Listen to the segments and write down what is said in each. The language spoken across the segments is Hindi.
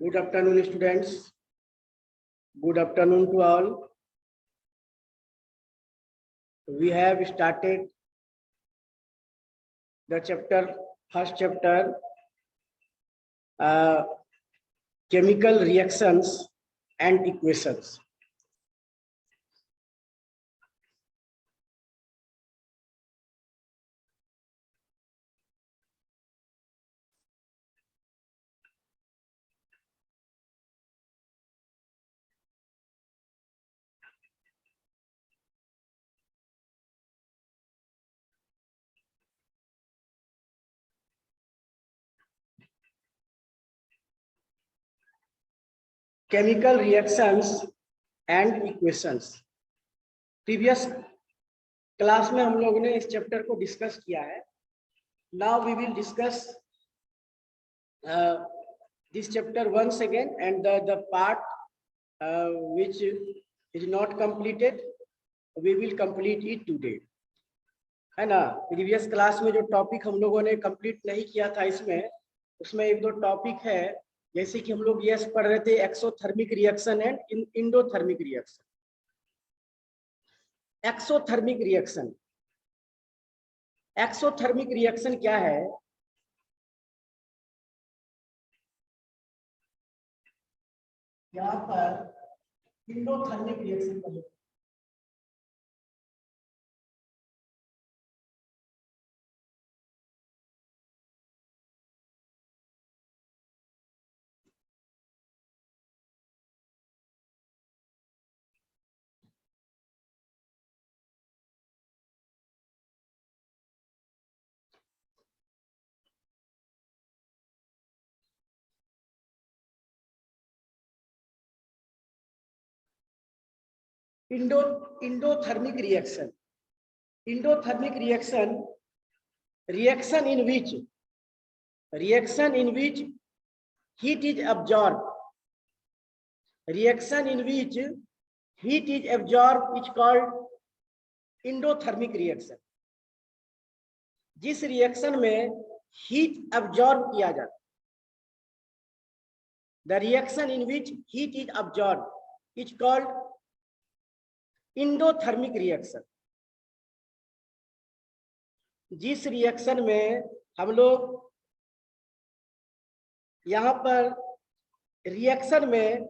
Good afternoon, students. Good afternoon to all. We have started the first chapter, chemical reactions and equations. Chemical reactions and equations. Previous class में हम लोगों ने इस चैप्टर को डिस्कस किया है. Now we will discuss this chapter once again, and the part which is not completed, we will complete it today. है ना. प्रीवियस क्लास में जो टॉपिक हम लोगों ने कंप्लीट नहीं किया था उसमें एक दो टॉपिक है, जैसे कि हम लोग यस पढ़ रहे थे exothermic reaction and endothermic reaction. Exothermic reaction क्या है? यहाँ पर इंडोथर्मिक रिएक्शन का Endothermic reaction. Endothermic reaction, reaction in which heat is absorbed. Reaction in which heat is absorbed is called endothermic reaction. जिस रिएक्शन में हीट अब्जॉर्ब किया जाता, the reaction in which heat is absorbed is called endothermic reaction. जिस रिएक्शन में हम लोग यहाँ पर रिएक्शन में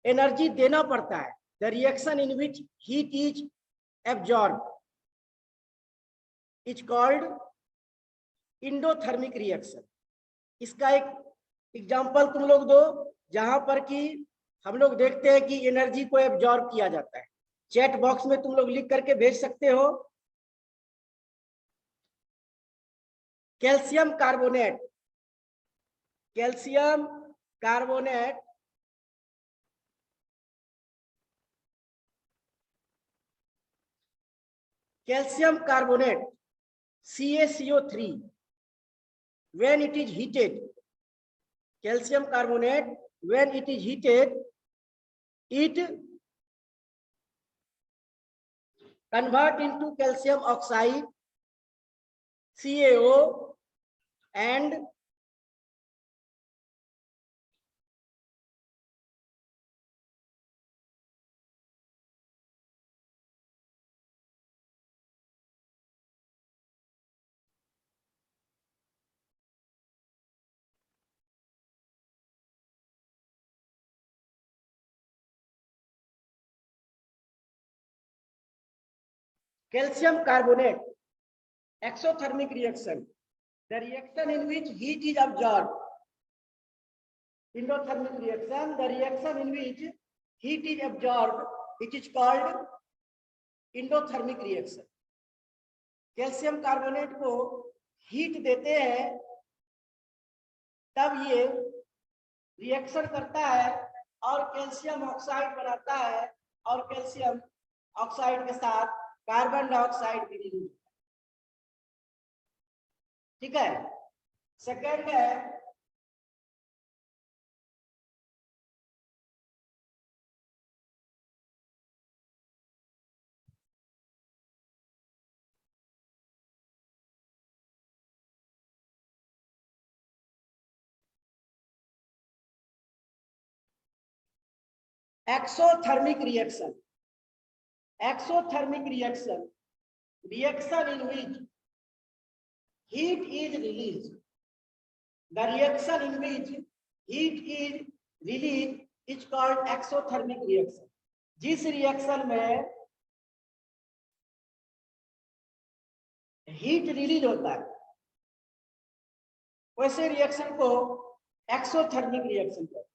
एनर्जी देना पड़ता है, the reaction in which heat is absorbed is called endothermic reaction. इसका एक एग्जांपल तुम लोग दो जहां पर कि हम लोग देखते हैं कि एनर्जी को एब्जॉर्ब किया जाता है. चैट बॉक्स में तुम लोग लिख करके भेज सकते हो. Calcium carbonate, calcium carbonate calcium carbonate CaCO3 when it is heated, calcium carbonate when it is heated, it convert into calcium oxide CaO and calcium carbonate. Exothermic reaction, the reaction in which heat is absorbed. Endothermic reaction, the reaction in which heat is absorbed, it is called endothermic reaction. Calcium carbonate को हीट देते हैं तब ये रिएक्शन करता है और कैल्शियम ऑक्साइड बनाता है, और कैल्शियम ऑक्साइड के साथ कार्बन डाइऑक्साइड भी रिलीज. ठीक है. सेकेंड है exothermic reaction. Exothermic reaction, reaction in which heat is released. The reaction in which heat is released is called exothermic reaction. जिस रिएक्शन में हीट रिलीज होता है वैसे रिएक्शन को एक्सोथर्मिक रिएक्शन कहते हैं।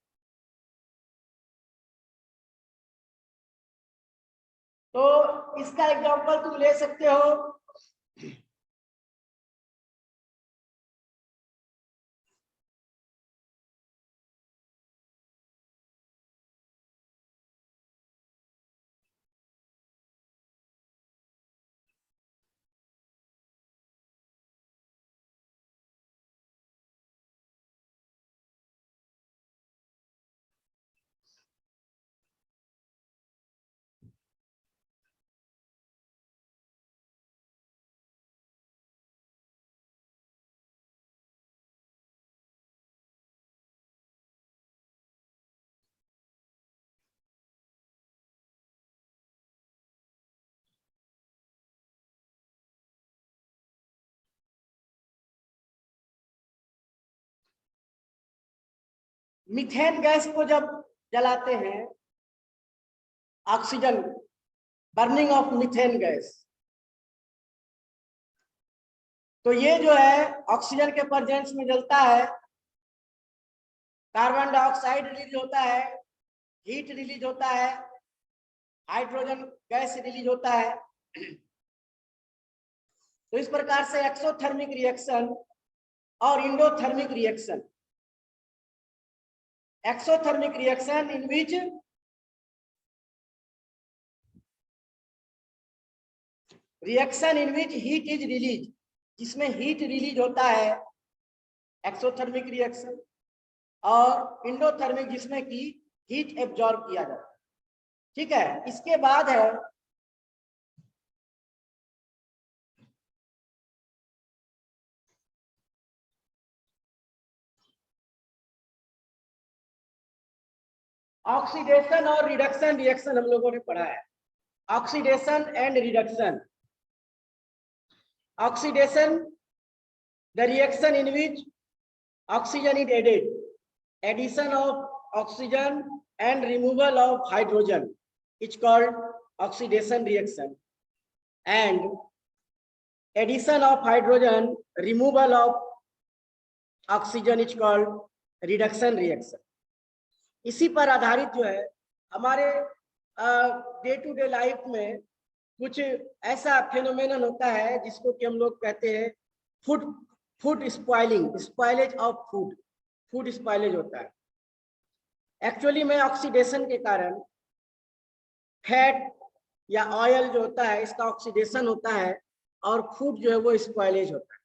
तो इसका एग्जांपल तुम ले सकते हो मीथेन गैस को जब जलाते हैं, oxygen, burning of methane gas, तो ये जो है ऑक्सीजन के प्रेजेंस में जलता है, कार्बन डाइऑक्साइड रिलीज होता है, हीट रिलीज होता है, हाइड्रोजन गैस रिलीज होता है। तो इस प्रकार से एक्सोथर्मिक रिएक्शन और endothermic reaction, exothermic reaction in which heat is release, जिसमें हीट रिलीज होता है, एक्सोथर्मिक रिएक्शन, और इंडोथर्मिक जिसमें कि हीट एब्जॉर्ब किया जाता है। ठीक है, इसके बाद है ऑक्सीडेशन और रिडक्शन रिएक्शन। हम लोगों ने पढ़ा है oxidation and reduction. Oxidation, the reaction in which oxygen is added, addition of oxygen and removal of hydrogen is called oxidation reaction, and addition of hydrogen, removal of oxygen is called reduction reaction. इसी पर आधारित जो है हमारे डे टू डे लाइफ में कुछ ऐसा फेनोमेनन होता है जिसको कि हम लोग कहते हैं food spoiling, spoilage of food spoilage होता है। एक्चुअली में ऑक्सीडेशन के कारण फैट या ऑयल जो होता है इसका ऑक्सीडेशन होता है और फूड जो है वो स्पॉइलेज होता है।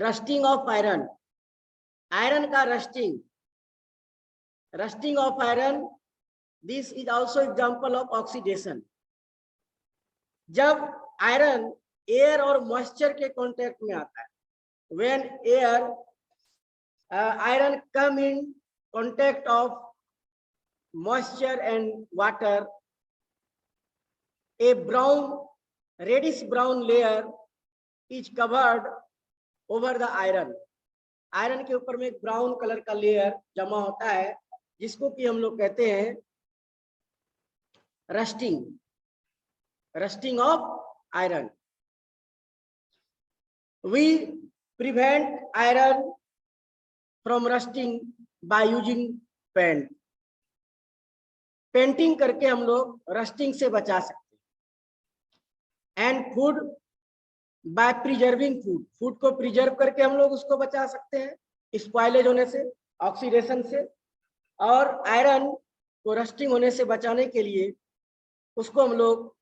रस्टिंग ऑफ आयरन, आयरन का rusting of iron, this is also example of oxidation. जब आयरन एयर और मॉइस्चर के कांटेक्ट में आता है, when iron come in contact of moisture and water, a reddish brown layer is covered over the iron. Iron के ऊपर में एक ब्राउन कलर का लेयर जमा होता है जिसको कि हम लोग कहते हैं rusting of iron. We prevent iron from rusting by using paint. Painting करके हम लोग रस्टिंग से बचा सकते हैं। And food by preserving food को प्रिजर्व करके हम लोग उसको बचा सकते हैं स्पॉइलेज होने से, ऑक्सीडेशन से। और आयरन को रस्टिंग होने से बचाने के लिए उसको हम लोग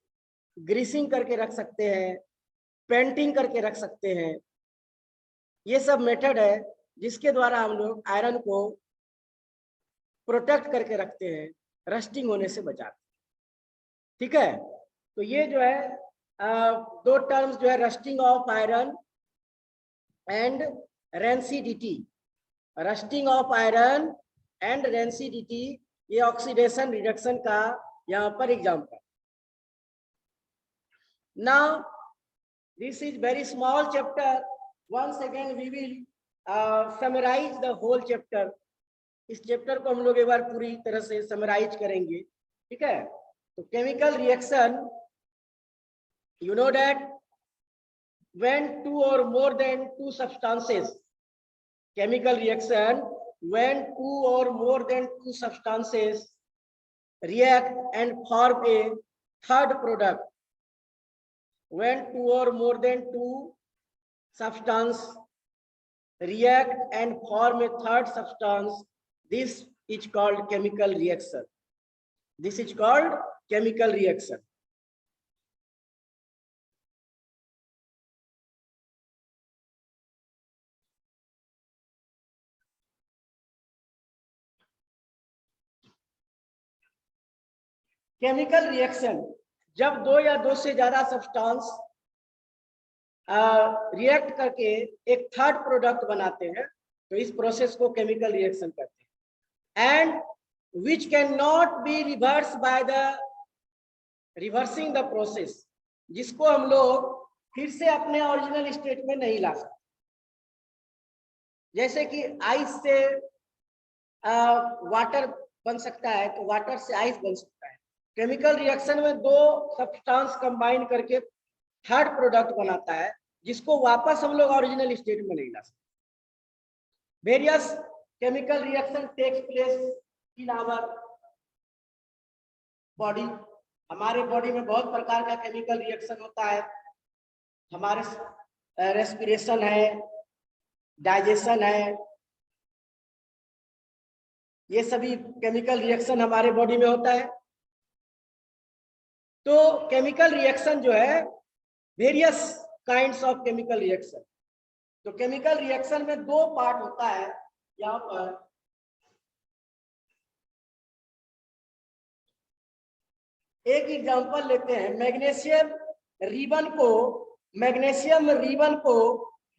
ग्रीसिंग करके रख सकते हैं, पेंटिंग करके रख सकते हैं। ये सब मेथड है जिसके द्वारा हम लोग आयरन को प्रोटेक्ट करके रखते हैं, रस्टिंग होने से बचाते हैं। ठीक है, तो ये जो है दो टर्म्स जो है rusting of iron and rancidity. Rusting of iron and rancidity, ये ऑक्सीडेशन रिडक्शन का यहाँ पर example. Now this is very small chapter, once again we will summarize the whole chapter। इस चैप्टर को हम लोग एक बार पूरी तरह से समराइज करेंगे, ठीक है। तो chemical reaction, you know that when two or more than two substances, chemical reaction when two or more than two substances react and form a third product, when two or more than two substance react and form a third substance, this is called chemical reaction. This is called chemical reaction. Chemical reaction जब दो या दो से ज्यादा सब्सटेंस रिएक्ट करके एक थर्ड प्रोडक्ट बनाते हैं, तो इस प्रोसेस को केमिकल रिएक्शन कहते हैं। And which can not be reverse by the reversing the process, जिसको हम लोग फिर से अपने ओरिजिनल स्टेट में नहीं ला सकते। जैसे कि आइस से वाटर बन सकता है, तो वाटर से आइस बन सकता है। केमिकल रिएक्शन में दो सब्सटेंस कंबाइन करके थर्ड प्रोडक्ट बनाता है, जिसको वापस हम लोग ओरिजिनल स्टेट में नहीं ला सकते। Various chemical reaction takes place in our body. हमारे बॉडी में बहुत प्रकार का केमिकल रिएक्शन होता है। हमारे रेस्पिरेशन है, डाइजेशन है, ये सभी केमिकल रिएक्शन हमारे बॉडी में होता है। तो केमिकल रिएक्शन जो है, various kinds of chemical reaction. तो केमिकल रिएक्शन में दो पार्ट होता है। यहाँ पर एक एग्जांपल लेते हैं। मैग्नीशियम रिबन को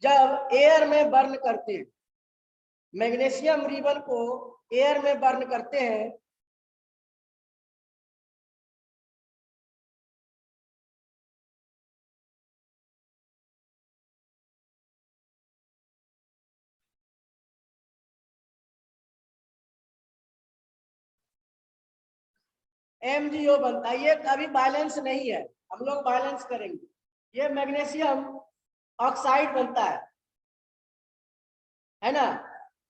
जब एयर में बर्न करते हैं, मैग्नीशियम रिबन को एयर में बर्न करते हैं, MgO बनता है। ये कभी बैलेंस नहीं है, हम लोग बैलेंस करेंगे। ये मैग्नीशियम ऑक्साइड बनता है ना।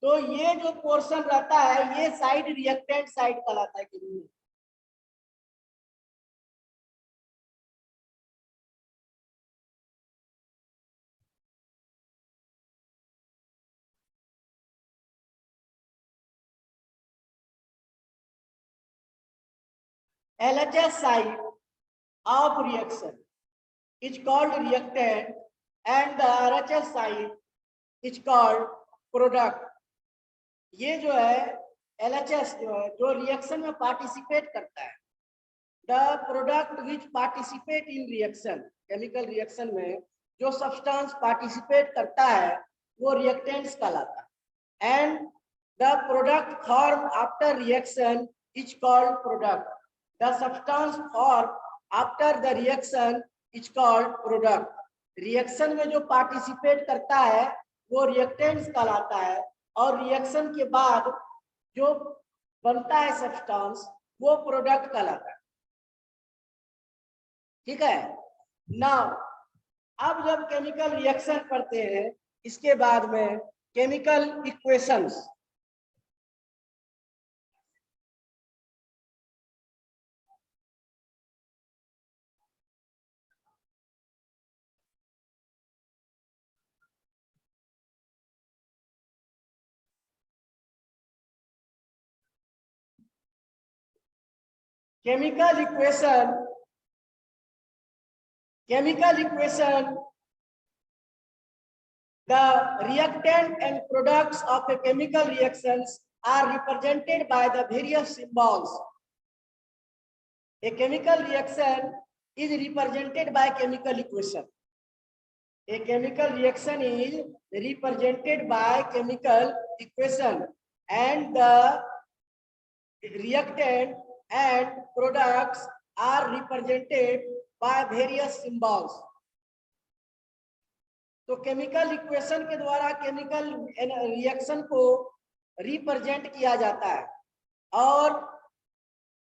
तो ये जो पोर्शन रहता है, ये साइड रिएक्टेंट साइड कहलाता है। LHS side of reaction is called reactant and the RHS side is called product। ये जो है LHS जो है, जो रिएक्शन में पार्टिसिपेट करता है, the product which participate in reaction, chemical reaction में जो सब्सटेंस पार्टिसिपेट करता है वो रिएक्टेंट्स कहलाता है। And the product form after reaction is called product. The substance form after the reaction is called product. Reaction में जो पार्टिसिपेट करता है वो रिएक्टेंट्स कहलाता है, और रिएक्शन के बाद जो बनता है सब्सटेंस वो प्रोडक्ट कहलाता है। ठीक है। नाउ अब जब केमिकल रिएक्शन पढ़ते हैं, इसके बाद में chemical equations. Chemical equation, the reactant and products of a chemical reactions are represented by the various symbols. A chemical reaction is represented by chemical equation. A chemical reaction is represented by chemical equation, and the reactant and products are represented by various symbols. तो केमिकल इक्वेशन के द्वारा केमिकल रिएक्शन को रिप्रेजेंट किया जाता है और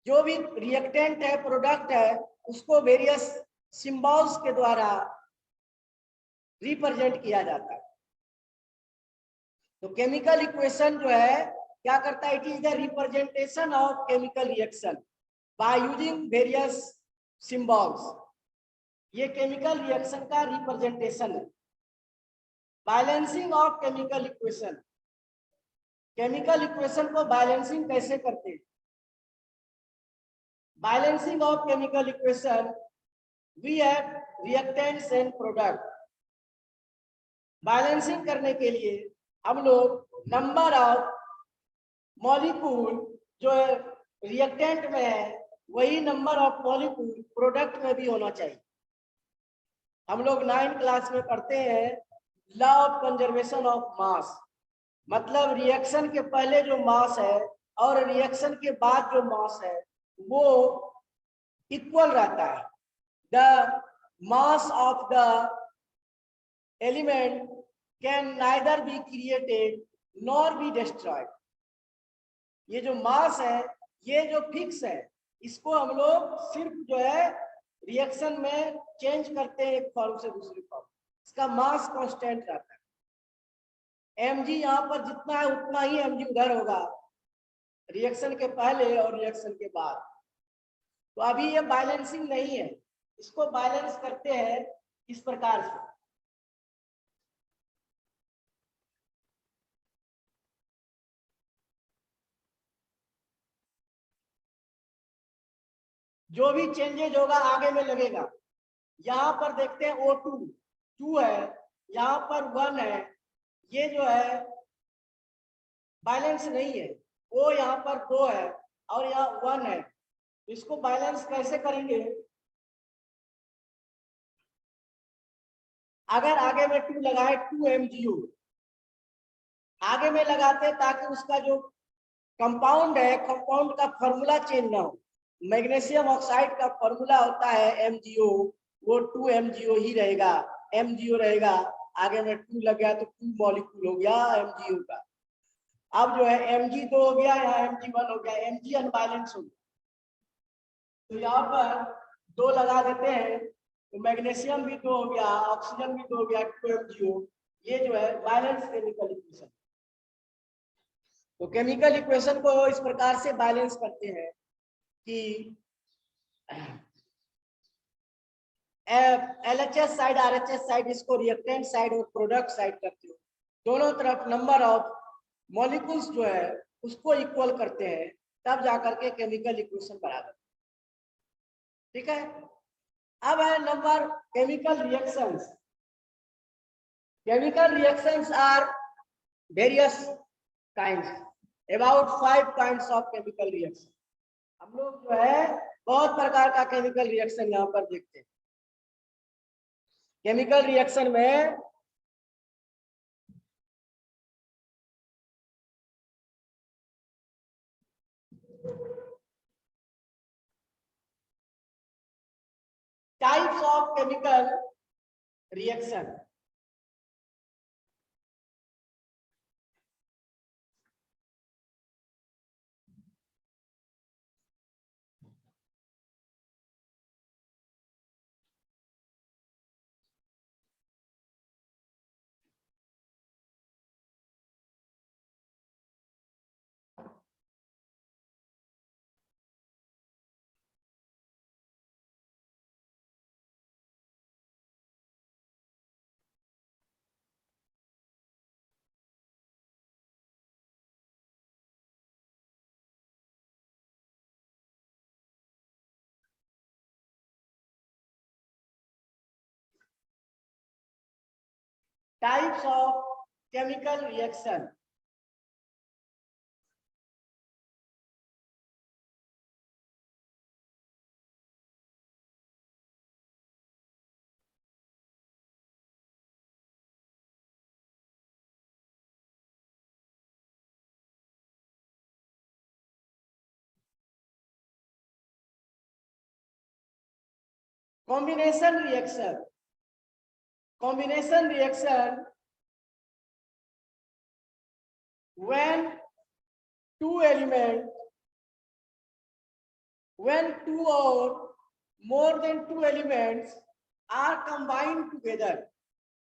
जो भी रिएक्टेंट है, प्रोडक्ट है, उसको वेरियस सिंबल्स के द्वारा रिप्रेजेंट किया जाता है। तो केमिकल इक्वेशन जो है क्या करता है, it is the representation of chemical reaction by using various symbols. ये केमिकल रिएक्शन का रिप्रेजेंटेशन है। Balancing of chemical equation, chemical equation को बैलेंसिंग कैसे करते हैं? Balancing of chemical equation, we have reactants and product. Balancing करने के लिए हम लोग नंबर ऑफ मॉलिक्यूल जो रिएक्टेंट में है वही नंबर ऑफ मॉलिक्यूल प्रोडक्ट में भी होना चाहिए। हम लोग 9th क्लास में पढ़ते हैं law of conservation of mass, मतलब रिएक्शन के पहले जो मास है और रिएक्शन के बाद जो मास है वो इक्वल रहता है। The mass of the element can neither be created nor be destroyed. ये जो मास है ये जो फिक्स है, इसको हम लोग सिर्फ जो है रिएक्शन में चेंज करते हैं एक फॉर्म से दूसरी फॉर्म, इसका मास कांस्टेंट रहता है। mg यहाँ पर जितना है उतना ही mg उधर होगा, रिएक्शन के पहले और रिएक्शन के बाद। तो अभी ये बैलेंसिंग नहीं है, इसको बैलेंस करते हैं इस प्रकार से। जो भी चेंजेज होगा आगे में लगेगा। यहाँ पर देखते हैं O2 2 है, यहाँ पर 1 है, ये जो है बैलेंस नहीं है। O यहाँ पर 2 है और यहाँ 1 है, तो इसको बैलेंस कैसे करेंगे? अगर आगे में 2 लगाए 2 MgO आगे में लगाते ताकि उसका जो कंपाउंड है, कंपाउंड का फॉर्मूला चेंज ना हो। मैग्नीशियम ऑक्साइड का फॉर्मूला होता है MgO, वो 2 MgO ही रहेगा, MgO रहेगा। आगे में 2 लग गया तो 2 मॉलिक्यूल हो गया MgO का। अब जो है Mg2 हो गया, यहाँ Mg1 हो गया, Mg अनबैलेंस हो गया। तो यहाँ पर 2 लगा देते हैं तो मैग्नीशियम भी 2 हो गया, ऑक्सीजन भी 2 हो गया, 2 MgO। ये जो है बैलेंस केमिकल इक्वेशन। तो केमिकल इक्वेशन को इस प्रकार से बैलेंस करते हैं कि LHS साइड RHS साइड, इसको रिएक्टेंट साइड और प्रोडक्ट साइड करते हो। दोनों तरफ नंबर ऑफ मॉलिक्यूल्स जो है उसको इक्वल करते हैं, तब जाकर के केमिकल इक्वेशन बराबर। ठीक है। अब है number chemical reactions. Chemical reactions are various kinds, about 5 kinds of chemical reaction. हम लोग जो है बहुत प्रकार का केमिकल रिएक्शन यहाँ पर देखते हैं। केमिकल रिएक्शन में types of chemical reaction. Types of chemical reaction. combination reaction when two or more than two elements are combined together.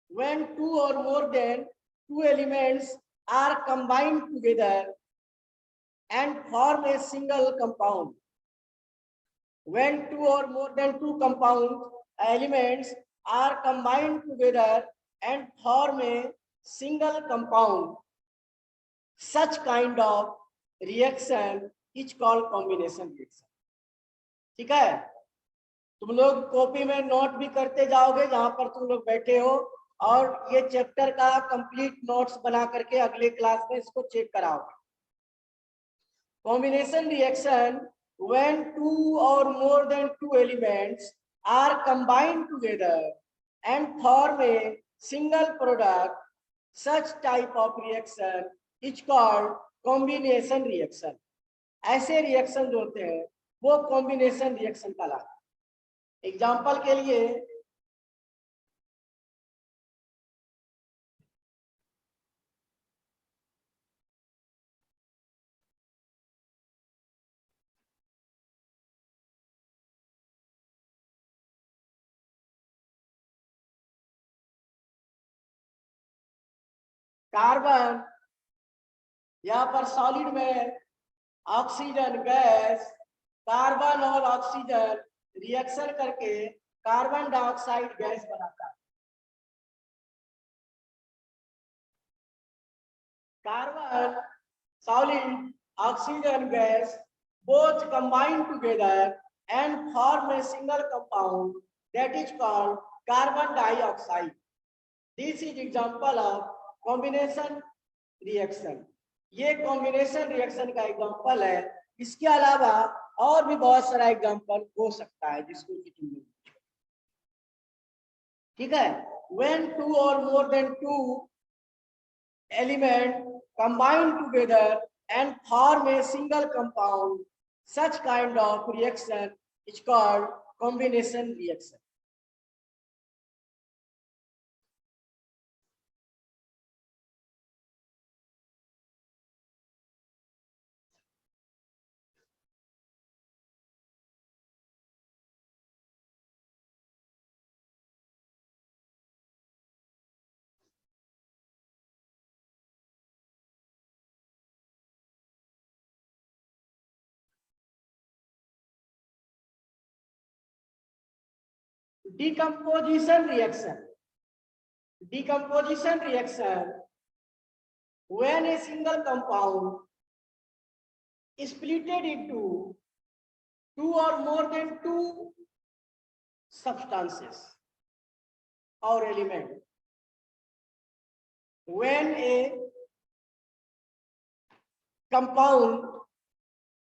When two or more than two elements are combined together and form a single compound. When two or more than two elements are combined together and form a single compound, such kind of reaction is called combination reaction. ठीक है, तुम लोग कॉपी में नोट भी करते जाओगे जहां पर तुम लोग बैठे हो, और ये चैप्टर का कंप्लीट नोट्स बना करके अगले क्लास में इसको चेक कराओगे. Combination reaction when two or more than two elements are combined together and form a single product, such type of reaction is called combination reaction. ऐसे रिएक्शन जो होते हैं वो कॉम्बिनेशन रिएक्शन कहलाते हैं. एग्जाम्पल के लिए कार्बन, यहाँ पर सॉलिड में ऑक्सीजन गैस, कार्बन और ऑक्सीजन रिएक्शन करके कार्बन डाइऑक्साइड गैस बनाता है. Carbon, solid, oxygen gas both combine together and form a single compound that is called carbon dioxide. This is example of combination reaction. ये कॉम्बिनेशन रिएक्शन का एग्जांपल है. इसके अलावा और भी बहुत सारा एग्जांपल हो सकता है जिसको कि तुम लोग, ठीक है. When two or more than two elements combine together and form a single compound, such kind of reaction is called combination reaction. Decomposition reaction when a single compound is split into two or more than two substances or element. When a compound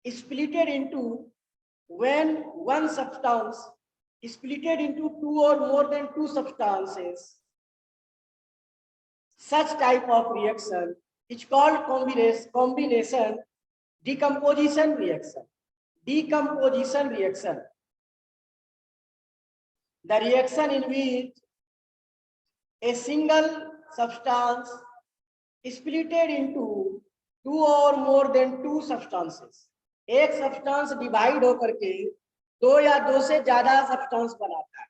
is split into, when one substance is split into two or more than two substances, such type of reaction is called combination decomposition reaction. Decomposition reaction, the reaction in which a single substance is split into two or more than two substances. एक सब्सटेंस डिवाइड होकर के दो या दो से ज्यादा सब्सटेंस बनाता है.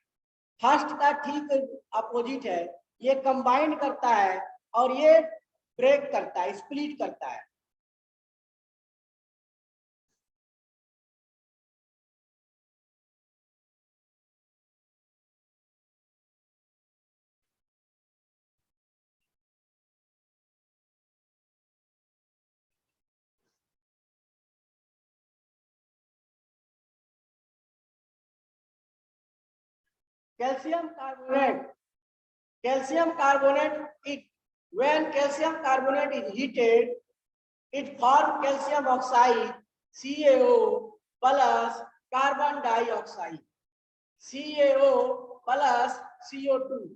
फर्स्ट का ठीक अपोजिट है, ये कंबाइन करता है और ये ब्रेक करता है, स्प्लिट करता है. Calcium carbonate, when calcium carbonate is heated, it forms calcium oxide, CaO plus carbon dioxide, CaO plus CO2.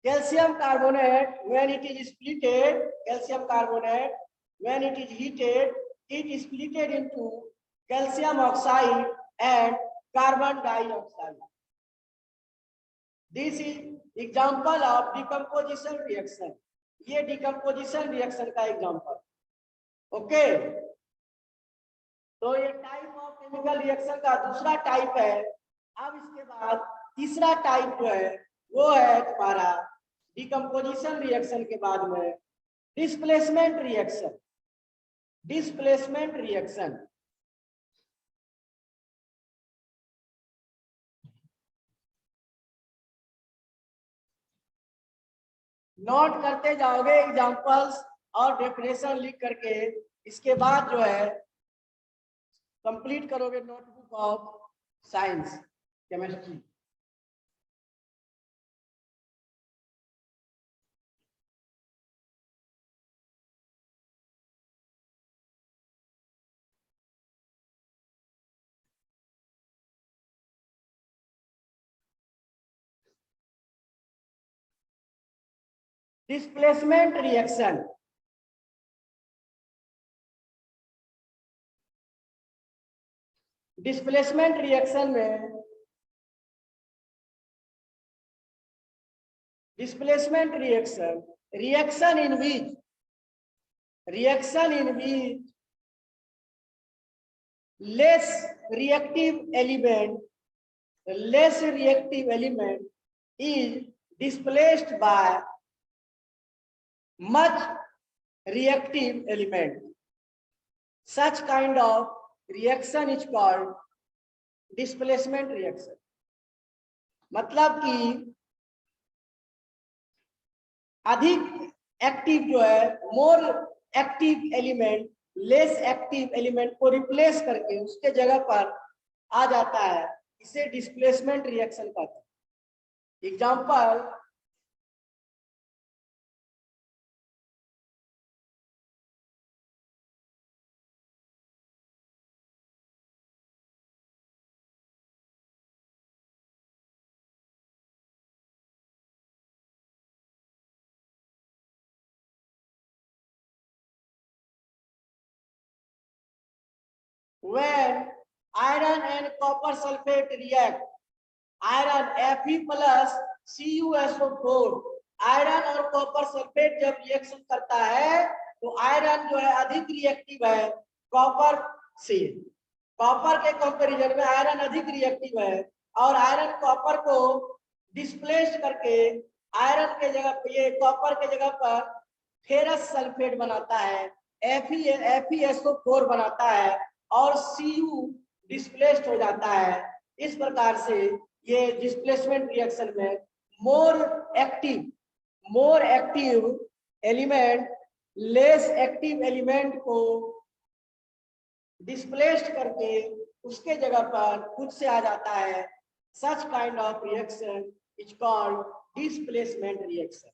Calcium carbonate, when it is splitted, calcium carbonate, when it is heated, it is splitted into calcium oxide and carbon dioxide. This is example of decomposition reaction. ये decomposition reaction का example. ओके तो ये टाइप ऑफ केमिकल रिएक्शन का दूसरा टाइप है। अब इसके बाद तीसरा टाइप जो है वो है तुम्हारा डिकम्पोजिशन रिएक्शन के बाद में displacement reaction. Displacement reaction note करते जाओगे एग्जांपल्स और डेफिनेशन लिख करके, इसके बाद जो है कंप्लीट करोगे notebook of science chemistry. Displacement reaction displacement reaction में displacement reaction in which less reactive element is displaced by much reactive element. Such kind of reaction is called displacement reaction. मतलब कि अधिक एक्टिव जो है more active element less active element को रिप्लेस करके उसके जगह पर आ जाता है, इसे डिस्प्लेसमेंट रिएक्शन कहते हैं। Example when iron and copper sulfate react, iron Fe plus CuSO4, iron और कॉपर सल्फेट जब रिएक्शन करता है तो आयरन जो है अधिक रिएक्टिव है कॉपर से। कॉपर के कंपैरिजन में आयरन अधिक रिएक्टिव है और आयरन कॉपर को डिस्प्लेस करके आयरन के जगह पे ये कॉपर के जगह पर फेरस सल्फेट बनाता है, FeSO4 बनाता है और Cu डिस्प्लेस्ड हो जाता है। इस प्रकार से ये डिस्प्लेसमेंट रिएक्शन में more active element less active element को डिस्प्लेस्ड करके उसके जगह पर खुद से आ जाता है। Such kind of reaction is called displacement reaction.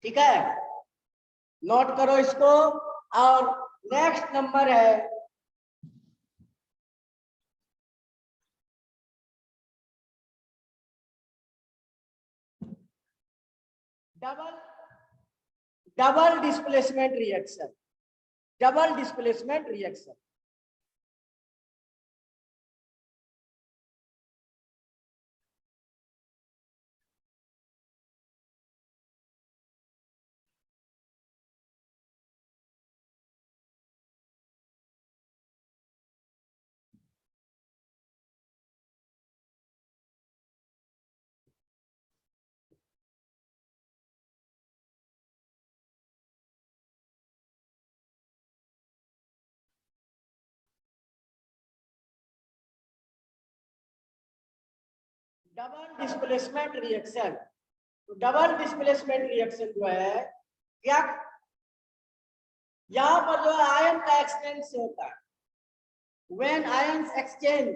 ठीक है, नोट करो इसको। और नेक्स्ट नंबर है double displacement reaction. Double displacement reaction double displacement reaction. तो डबल डिस्प्लेसमेंट रिएक्शन जो है क्या, यहां पर जो है आयन का एक्सचेंज से होता है। When ions exchange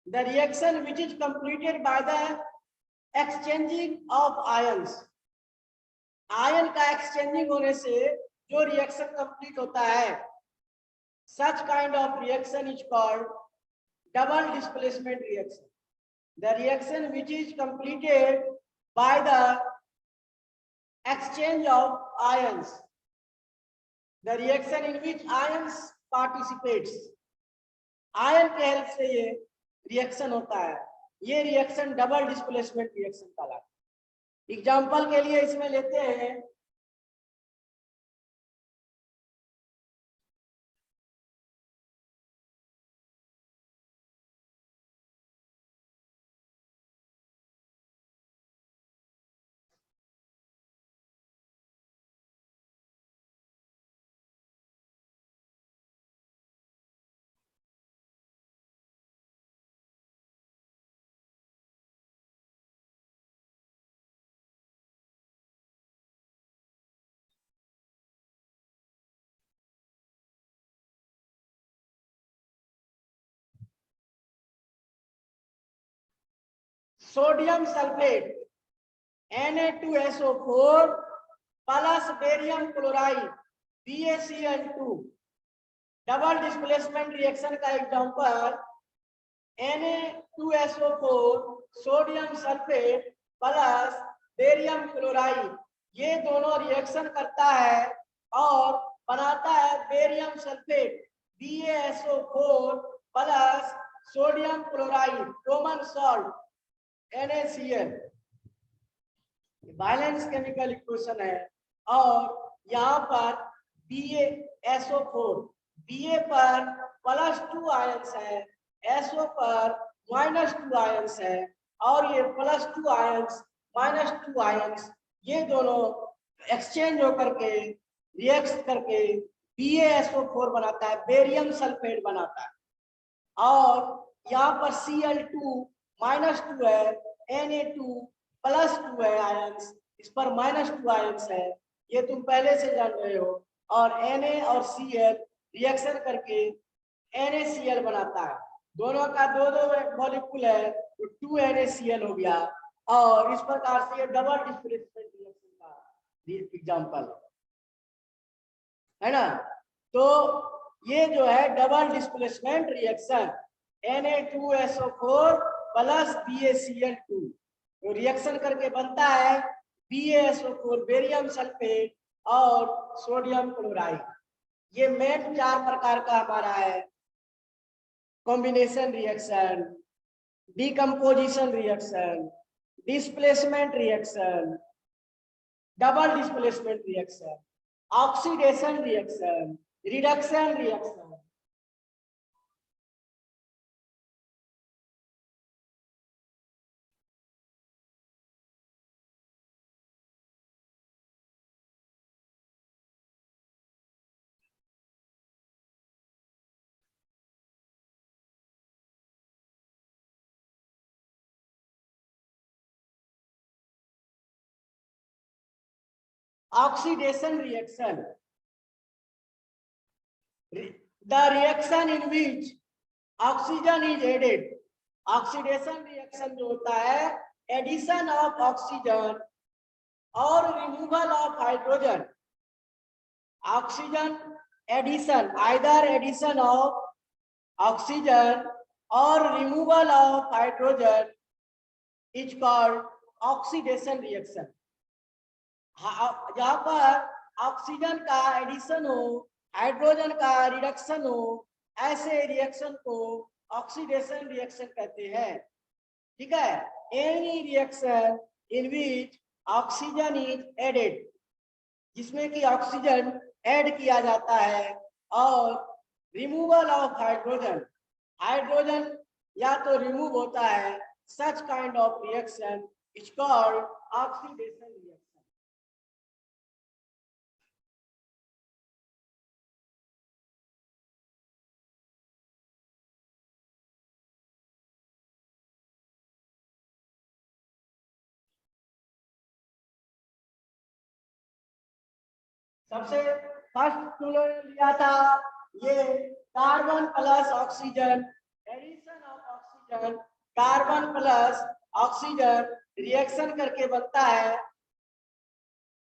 the reaction which is completed by the exchanging of ions, ion का एक्सचेंजिंग होने से जो रिएक्शन कंप्लीट होता है, such kind of reaction is called double displacement reaction. The reaction which is completed by the exchange of ions, the reaction in which ions participates, ion के हेल्प से ये रिएक्शन होता है। ये रिएक्शन डबल डिस्प्लेसमेंट रिएक्शन कहलाता है। एग्जाम्पल के लिए इसमें लेते हैं sodium sulphate Na2SO4 plus barium chloride BaCl2 double displacement reaction का example Na2SO4 sodium sulphate plus barium chloride. ये दोनों रिएक्शन करता है और बनाता है barium sulphate BaSO4 plus sodium chloride common salt NaCl। Balance chemical equation है और यहाँ पर BaSO4 Ba पर +2 आयंस है, SO पर -2 आयंस है और ये +2 आयंस -2 आयंस ये दोनों एक्सचेंज होकर के रिएक्ट करके BaSO4 बनाता है, बेरियम सल्फेट बनाता है। और यहाँ पर Cl2 -2 है, Na2 +2 है आयंस, इस पर -2 आयंस है, ये तुम पहले से जान रहे हो। और Na और Cl रिएक्शन करके NaCl बनाता है। दोनों का दो मॉलिक्यूल है तो 2 NaCl हो गया। और इस प्रकार से ये डबल डिस्प्लेसमेंट रिएक्शन का एग्जांपल है ना। तो ये जो है double displacement reaction Na2SO4 plus BaCl2 तो रिएक्शन करके बनता है BaSO4 बेरियम सल्फेट और सोडियम क्लोराइड। ये मेन 4 प्रकार का हमारा है, combination reaction, decomposition reaction, displacement reaction, double displacement reaction, oxidation reaction, reduction reaction. Oxidation reaction, the reaction in which oxygen is added। Oxidation reaction जो होता है एडिशन ऑफ ऑक्सीजन और removal of hydrogen. Oxygen addition, either addition of oxygen और removal of hydrogen is called oxidation reaction. जहाँ पर ऑक्सीजन का एडिशन हो, हाइड्रोजन का रिडक्शन हो, ऐसे रिएक्शन को ऑक्सीडेशन रिएक्शन कहते हैं। ठीक है, any reaction in which oxygen is added, जिसमें कि ऑक्सीजन ऐड किया जाता है और रिमूवल ऑफ हाइड्रोजन, हाइड्रोजन या तो रिमूव होता है, such kind of reaction is called oxidation reaction. सबसे फर्स्ट लिया था ये carbon plus oxygen, addition of oxygen, carbon plus oxygen reaction करके बनता है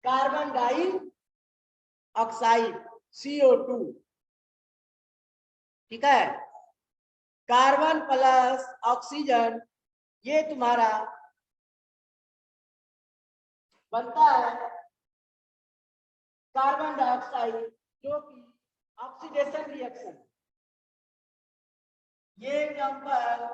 कार्बन डाई ऑक्साइड CO2। ठीक है, कार्बन प्लस ऑक्सीजन ये तुम्हारा बनता है कार्बन डाइऑक्साइड, जो कि ऑक्सीडेशन रिएक्शन ये एग्जांपल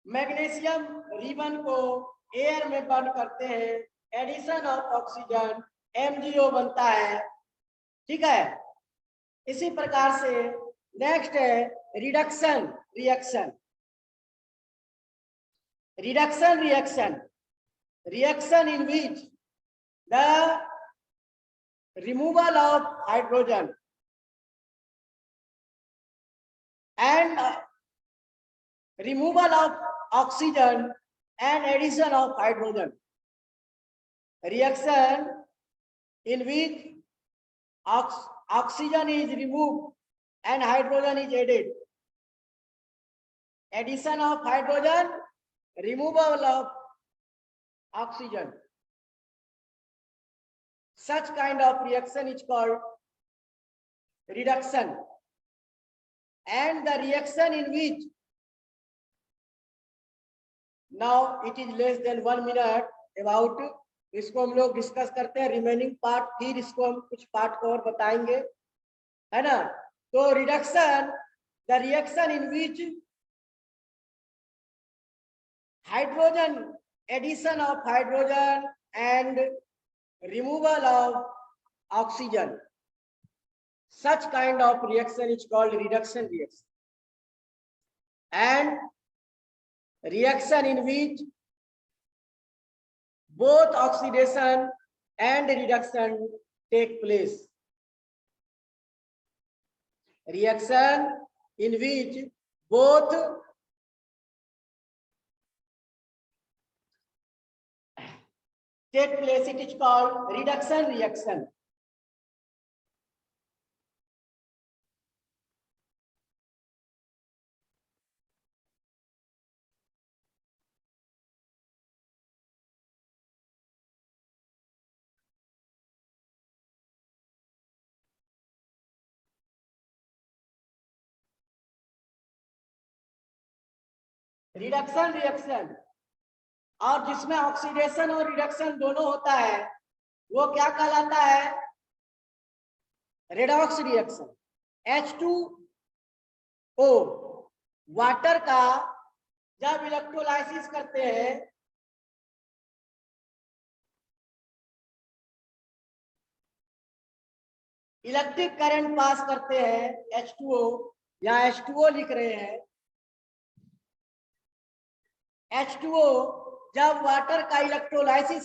मैग्नीशियम रिबन को एयर में बर्न करते हैं, एडिशन ऑफ ऑक्सीजन MgO बनता है। ठीक है, इसी प्रकार से नेक्स्ट है reduction reaction. Reduction reaction, reaction in which the removal of hydrogen and removal of oxygen and addition of hydrogen. Reaction in which oxygen is removed and hydrogen is added. Addition of hydrogen, removal of oxygen. Such kind of reaction is called reduction. And the reaction in which now it is less than 1 minute about, इसको हम लोग डिस्कस करते हैं रिमेनिंग पार्ट, फिर इसको हम कुछ पार्ट को और बताएंगे, है ना। तो reduction, the reaction in which hydrogen, addition of hydrogen and removal of oxygen, such kind of reaction is called reduction reaction. And reaction in which both oxidation and reduction take place. Reaction in which both take place, it is called reduction reaction. Reduction reaction और जिसमें ऑक्सीडेशन और रिडक्शन दोनों होता है वो क्या कहलाता है? Redox reaction. H2O वाटर का जब इलेक्ट्रोलाइसिस करते हैं इलेक्ट्रिक करंट पास करते हैं, H2O, यहाँ H2O लिख रहे हैं। H2O जब वाटर का इलेक्ट्रोलाइसिस